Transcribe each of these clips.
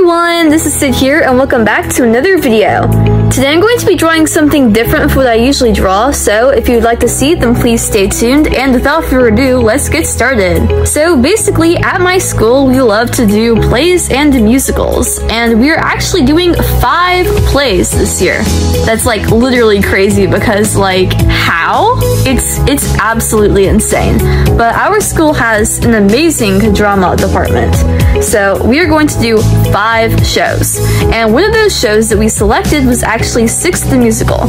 everyone, this is Sid here and welcome back to another video. Today I'm going to be drawing something different from what I usually draw, so if you'd like to see it, then please stay tuned, and without further ado, let's get started. So basically, at my school, we love to do plays and musicals, and we're actually doing 5 plays this year. That's like literally crazy because like, how? It's absolutely insane. But our school has an amazing drama department, so we are going to do 5 shows, and one of those shows that we selected was actually Six the Musical.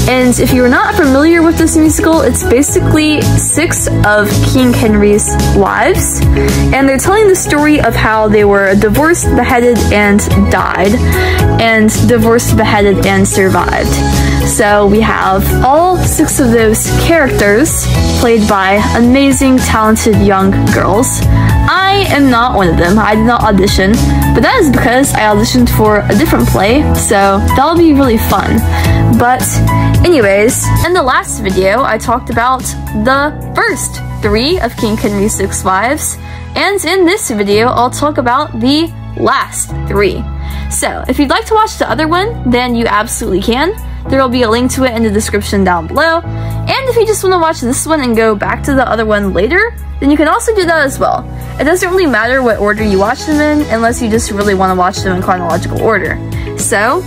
And if you're not familiar with this musical, it's basically 6 of King Henry's wives, and they're telling the story of how they were divorced, beheaded, and died, and divorced, beheaded, and survived. So we have all 6 of those characters played by amazing, talented young girls. I am not one of them. I did not audition, but that is because I auditioned for a different play, so that'll be really fun. But anyways, in the last video, I talked about the first 3 of King Henry VI's wives, and in this video, I'll talk about the last 3. So if you'd like to watch the other one, then you absolutely can. There will be a link to it in the description down below. And if you just want to watch this one and go back to the other one later, then you can also do that as well. It doesn't really matter what order you watch them in, unless you just really want to watch them in chronological order. So,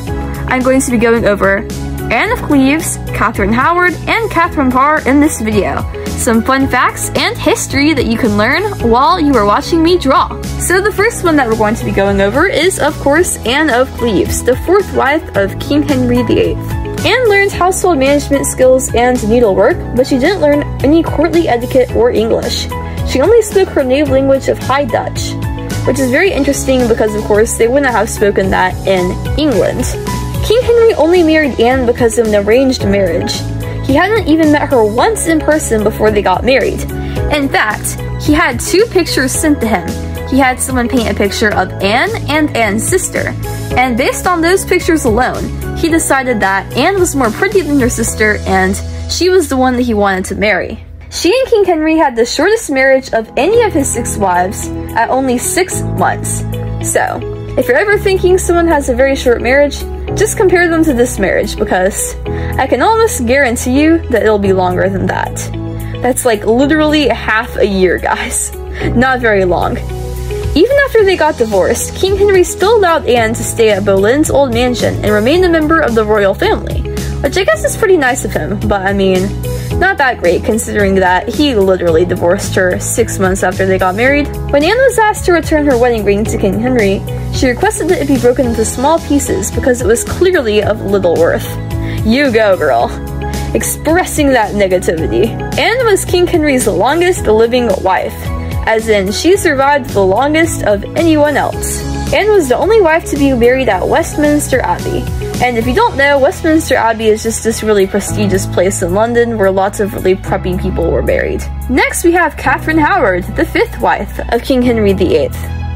I'm going to be going over Anne of Cleves, Catherine Howard, and Catherine Parr in this video. Some fun facts and history that you can learn while you are watching me draw. So the first one that we're going to be going over is, of course, Anne of Cleves, the 4th wife of King Henry VIII. Anne learned household management skills and needlework, but she didn't learn any courtly etiquette or English. She only spoke her native language of High Dutch, which is very interesting because, of course, they wouldn't have spoken that in England. King Henry only married Anne because of an arranged marriage. He hadn't even met her once in person before they got married. In fact, he had 2 pictures sent to him. He had someone paint a picture of Anne and Anne's sister, and based on those pictures alone, he decided that Anne was more pretty than her sister and she was the one that he wanted to marry. She and King Henry had the shortest marriage of any of his 6 wives at only 6 months. So, if you're ever thinking someone has a very short marriage, just compare them to this marriage, because I can almost guarantee you that it'll be longer than that. That's like literally half a year, guys. Not very long. Even after they got divorced, King Henry still allowed Anne to stay at Boleyn's old mansion and remain a member of the royal family, which I guess is pretty nice of him, but I mean, not that great considering that he literally divorced her 6 months after they got married. When Anne was asked to return her wedding ring to King Henry, she requested that it be broken into small pieces because it was clearly of little worth. You go, girl. Expressing that negativity. Anne was King Henry's longest living wife, as in she survived the longest of anyone else. Anne was the only wife to be buried at Westminster Abbey. And if you don't know, Westminster Abbey is just this really prestigious place in London where lots of really preppy people were buried. Next we have Catherine Howard, the 5th wife of King Henry VIII.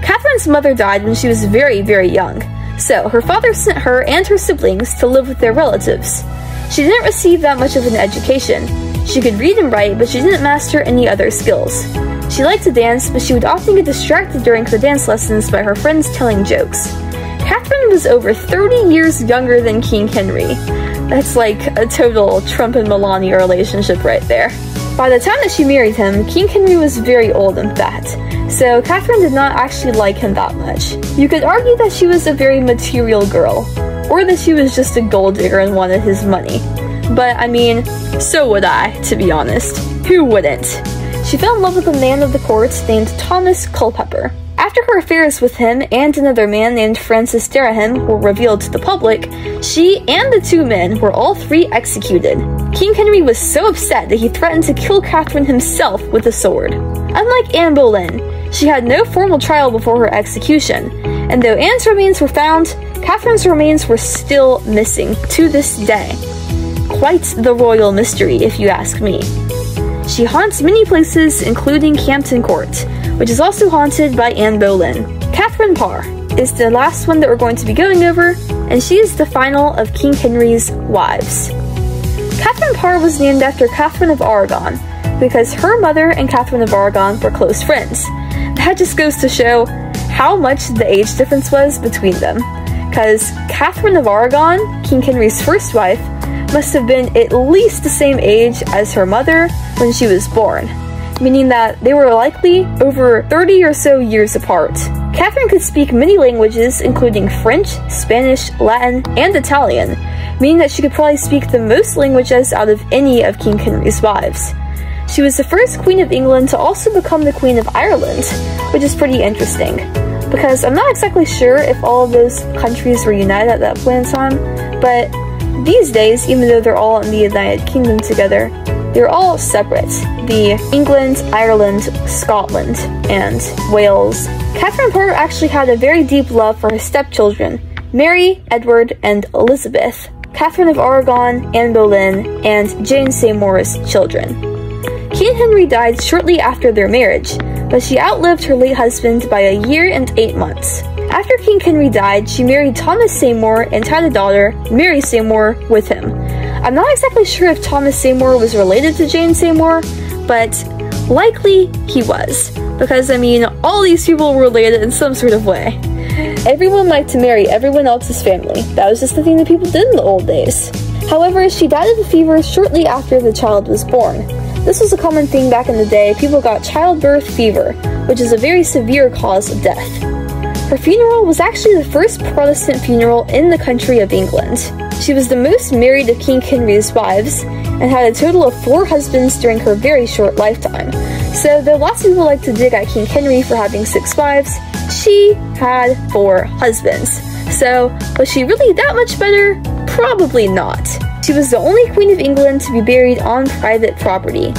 Catherine's mother died when she was very, very young, so her father sent her and her siblings to live with their relatives. She didn't receive that much of an education. She could read and write, but she didn't master any other skills. She liked to dance, but she would often get distracted during her dance lessons by her friends telling jokes. Catherine was over 30 years younger than King Henry. That's like a total Trump and Melania relationship right there. By the time that she married him, King Henry was very old and fat, so Catherine did not actually like him that much. You could argue that she was a very material girl, or that she was just a gold digger and wanted his money. But I mean, so would I, to be honest. Who wouldn't? She fell in love with a man of the court named Thomas Culpeper. After her affairs with him and another man named Francis Dereham were revealed to the public, she and the 2 men were all 3 executed. King Henry was so upset that he threatened to kill Catherine himself with a sword. Unlike Anne Boleyn, she had no formal trial before her execution, and though Anne's remains were found, Catherine's remains were still missing to this day. Quite the royal mystery, if you ask me. She haunts many places, including Hampton Court, which is also haunted by Anne Boleyn. Catherine Parr is the last one that we're going to be going over, and she is the final of King Henry's wives. Catherine Parr was named after Catherine of Aragon, because her mother and Catherine of Aragon were close friends. That just goes to show how much the age difference was between them, because Catherine of Aragon, King Henry's first wife, must have been at least the same age as her mother when she was born, meaning that they were likely over 30 or so years apart. Catherine could speak many languages, including French, Spanish, Latin, and Italian, meaning that she could probably speak the most languages out of any of King Henry's wives. She was the first Queen of England to also become the Queen of Ireland, which is pretty interesting, because I'm not exactly sure if all of those countries were united at that point in time, but these days, even though they're all in the United Kingdom together, they're all separate. The England, Ireland, Scotland, and Wales. Catherine Parr actually had a very deep love for her stepchildren, Mary, Edward, and Elizabeth, Catherine of Aragon, Anne Boleyn, and Jane Seymour's children. King Henry died shortly after their marriage, but she outlived her late husband by a year and 8 months. After King Henry died, she married Thomas Seymour and had a daughter, Mary Seymour, with him. I'm not exactly sure if Thomas Seymour was related to Jane Seymour, but likely he was, because I mean, all these people were related in some sort of way. Everyone liked to marry everyone else's family. That was just the thing that people did in the old days. However, she died of a fever shortly after the child was born. This was a common thing back in the day. People got childbirth fever, which is a very severe cause of death. Her funeral was actually the first Protestant funeral in the country of England. She was the most married of King Henry's wives, and had a total of 4 husbands during her very short lifetime. So though lots of people like to dig at King Henry for having 6 wives, she had 4 husbands. So was she really that much better? Probably not. She was the only Queen of England to be buried on private property.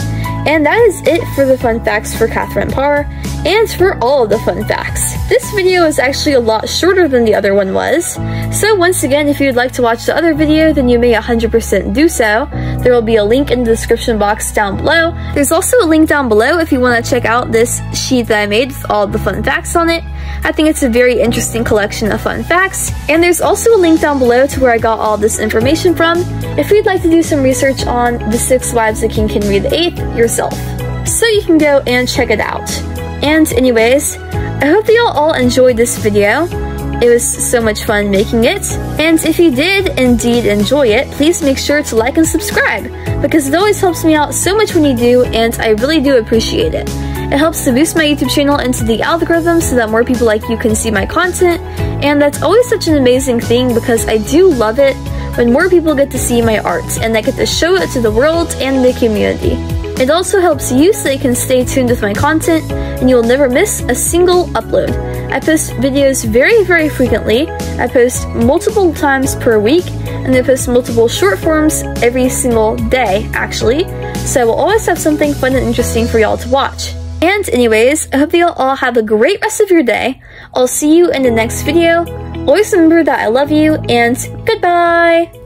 And that is it for the fun facts for Catherine Parr, and for all of the fun facts. This video is actually a lot shorter than the other one was, so once again, if you'd like to watch the other video, then you may 100% do so. There will be a link in the description box down below. There's also a link down below if you want to check out this sheet that I made with all the fun facts on it. I think it's a very interesting collection of fun facts. And there's also a link down below to where I got all this information from, if you'd like to do some research on the 6 wives of King Henry VIII yourself. So you can go and check it out. And anyways, I hope that y'all all enjoyed this video. It was so much fun making it, and if you did indeed enjoy it, please make sure to like and subscribe, because it always helps me out so much when you do, and I really do appreciate it. It helps to boost my YouTube channel into the algorithm so that more people like you can see my content, and that's always such an amazing thing because I do love it when more people get to see my art, and I get to show it to the world and the community. It also helps you so you can stay tuned with my content, and you will never miss a single upload. I post videos very, very frequently. I post multiple times per week, and I post multiple short forms every single day, actually. So I will always have something fun and interesting for y'all to watch. And anyways, I hope that y'all all have a great rest of your day. I'll see you in the next video. Always remember that I love you, and goodbye!